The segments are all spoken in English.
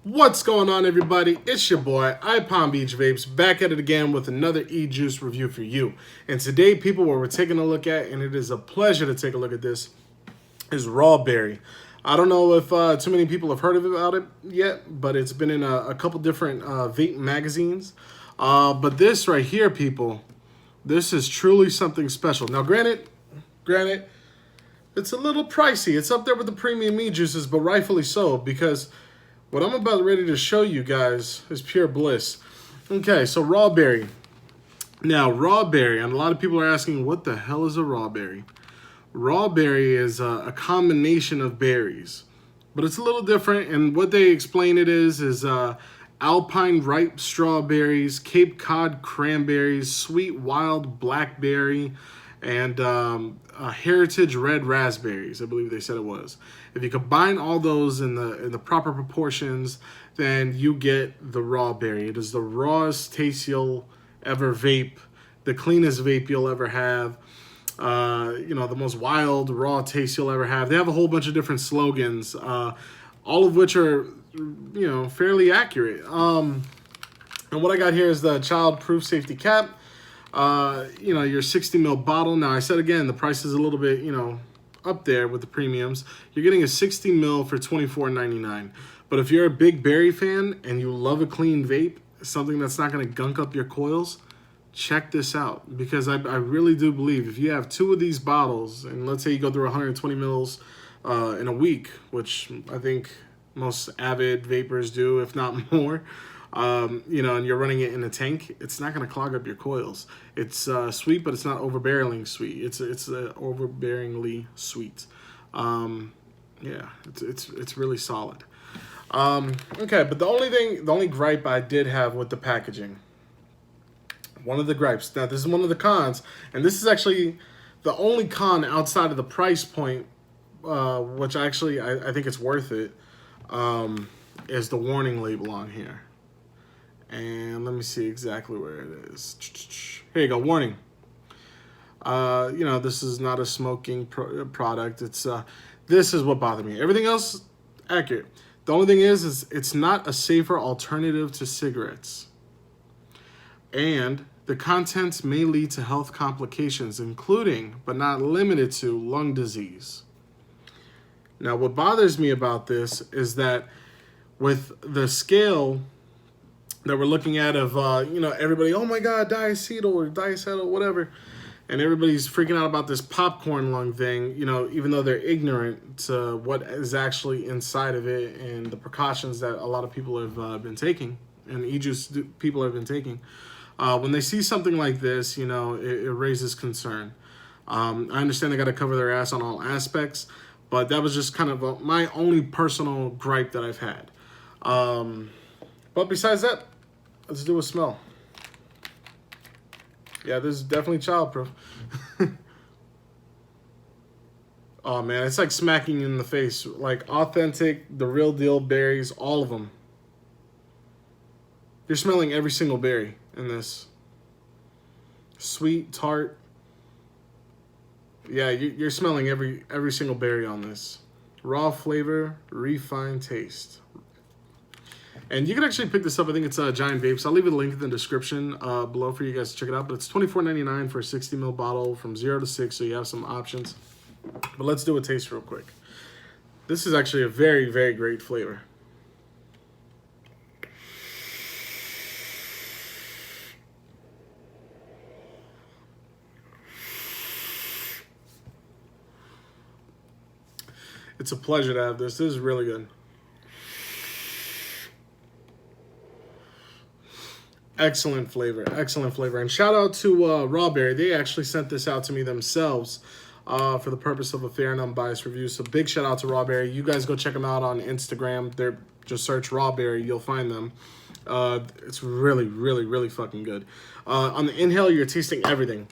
What's going on, everybody? It's your boy, iPalmBeachVapes, back at it again with another e-juice review for you. And today, people, what we're taking a look at, and it is a pleasure to take a look at this, is Rawberry. I don't know if too many people have heard about it yet, but it's been in a couple different vape magazines. But this right here, people, this is truly something special. Now, granted, it's a little pricey. It's up there with the premium e-juices, but rightfully so, because what I'm about ready to show you guys is pure bliss. Okay, so Rawberry. Now, Rawberry, and a lot of people are asking, what the hell is a Rawberry? Rawberry is a combination of berries, but it's a little different, and what they explain it is Alpine ripe strawberries, Cape Cod cranberries, sweet wild blackberry, and heritage red raspberries, I believe they said it was. If you combine all those in the proper proportions, then you get the Rawberry. It is the rawest taste you'll ever vape, the cleanest vape you'll ever have, the most wild, raw taste you'll ever have. They have a whole bunch of different slogans, all of which are, fairly accurate. And what I got here is the child-proof safety cap. Your 60 ml bottle. Now, I said again, the price is a little bit, up there with the premiums. You're getting a 60 ml for $24.99. But if you're a big berry fan and you love a clean vape, something that's not going to gunk up your coils, check this out. Because I really do believe if you have two of these bottles, and let's say you go through 120 mils in a week, which I think most avid vapors do, if not more, and you're running it in a tank, it's not going to clog up your coils. It's sweet, but it's not overbearingly sweet. It's overbearingly sweet. It's really solid. Okay, but the only gripe I did have with the packaging, one of the gripes. Now, this is one of the cons, and this is actually the only con outside of the price point, which actually I think it's worth it, is the warning label on here. And let me see exactly where it is. Here you go, warning. This is not a smoking product. This is what bothered me. Everything else, accurate. The only thing is it's not a safer alternative to cigarettes. And the contents may lead to health complications, including, but not limited to, lung disease. Now, what bothers me about this is that with the scale that we're looking at of, everybody, oh my God, diacetyl or diacetyl, whatever. And everybody's freaking out about this popcorn lung thing, even though they're ignorant to what is actually inside of it and the precautions that a lot of people have been taking, and e-juice people have been taking. When they see something like this, it raises concern. I understand they got to cover their ass on all aspects, but that was just kind of my only personal gripe that I've had. But besides that, let's do a smell. Yeah, this is definitely childproof. Oh man, it's like smacking you in the face. Like authentic, the real deal berries, all of them. You're smelling every single berry in this. Sweet, tart. Yeah, you're smelling every single berry on this. Raw flavor, refined taste. And you can actually pick this up. I think it's Giant Vapes. I'll leave a link in the description below for you guys to check it out. But it's $24.99 for a 60 ml bottle from 0 to 6, so you have some options. But let's do a taste real quick. This is actually a very, very great flavor. It's a pleasure to have this. This is really good. Excellent flavor, excellent flavor. And shout out to Rawberry. They actually sent this out to me themselves for the purpose of a fair and unbiased review. So big shout out to Rawberry. You guys go check them out on Instagram. Just search Rawberry, you'll find them. It's really, really, really fucking good. On the inhale, you're tasting everything.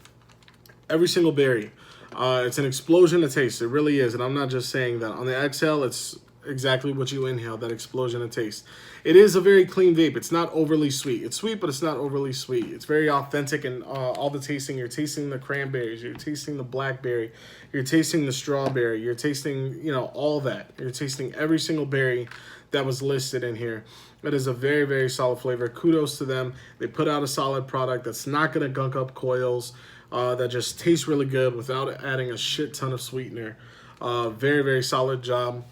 Every single berry. It's an explosion of taste. It really is. And I'm not just saying that. On the exhale, it's exactly what you inhale, that explosion of taste. It is a very clean vape. It's not overly sweet. It's sweet, but it's not overly sweet. It's very authentic, and all the tasting, you're tasting the cranberries, you're tasting the blackberry, you're tasting the strawberry, you're tasting, you know, all that. You're tasting every single berry that was listed in here. It is a very, very solid flavor. Kudos to them. They put out a solid product that's not going to gunk up coils, that just tastes really good without adding a shit ton of sweetener. Very, very solid job.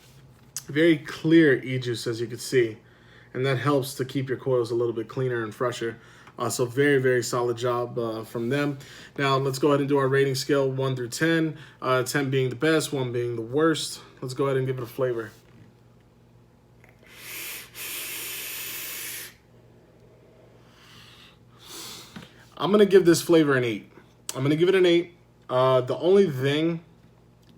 Very clear e-juice, as you can see. And that helps to keep your coils a little bit cleaner and fresher. So very, very solid job from them. Now, let's go ahead and do our rating scale, 1 through 10. 10 being the best, 1 being the worst. Let's go ahead and give it a flavor. I'm going to give this flavor an 8. I'm going to give it an 8. The only thing,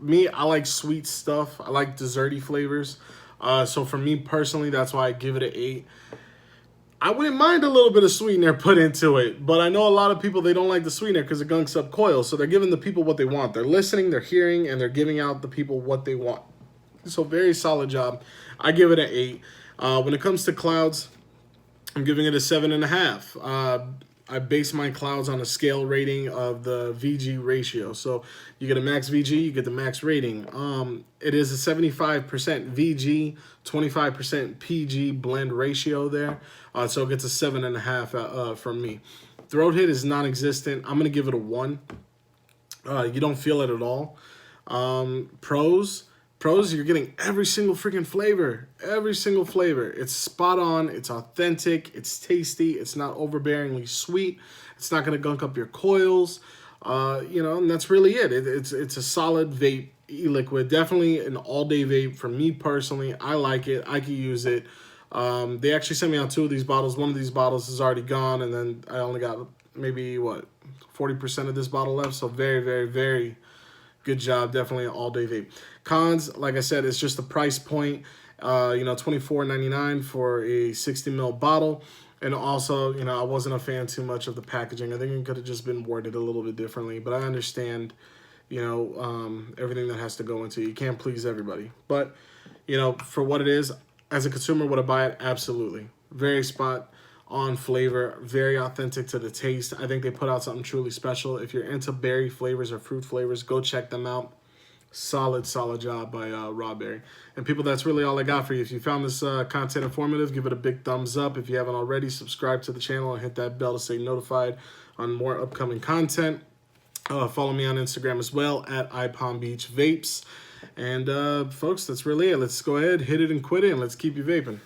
I like sweet stuff. I like desserty flavors. So for me personally, that's why I give it an 8. I wouldn't mind a little bit of sweetener put into it, but I know a lot of people, they don't like the sweetener because it gunks up coils. So they're giving the people what they want. They're listening, they're hearing, and they're giving out the people what they want. So very solid job. I give it an 8. When it comes to clouds, I'm giving it a 7.5. I base my clouds on a scale rating of the VG ratio. So you get a max VG, you get the max rating. It is a 75% VG, 25% PG blend ratio there. So it gets a 7.5 from me. Throat hit is non-existent. I'm going to give it a 1. You don't feel it at all. Pros, you're getting every single freaking flavor. Every single flavor. It's spot on. It's authentic. It's tasty. It's not overbearingly sweet. It's not going to gunk up your coils. You know, and that's really it. It's a solid vape, e-liquid. Definitely an all-day vape for me personally. I like it. I can use it. They actually sent me out 2 of these bottles. One of these bottles is already gone, and then I only got maybe, 40% of this bottle left. So very, very, very good job. Definitely an all-day vape. Cons, like I said, it's just the price point. You know, $24.99 for a 60 ml bottle. And also, you know, I wasn't a fan too much of the packaging. I think it could have just been worded a little bit differently. But I understand, you know, everything that has to go into it. You can't please everybody. But, you know, for what it is, as a consumer, would I buy it? Absolutely. Very spot on flavor, very authentic to the taste. I think they put out something truly special. If you're into berry flavors or fruit flavors, go check them out. Solid job by Rawberry. And people, that's really all I got for you. If you found this content informative, give it a big thumbs up. If you haven't already, subscribe to the channel and hit that bell to stay notified on more upcoming content. Follow me on Instagram as well at iPalmBeachVapes. And folks, that's really it. Let's go ahead, hit it and quit it, and let's keep you vaping.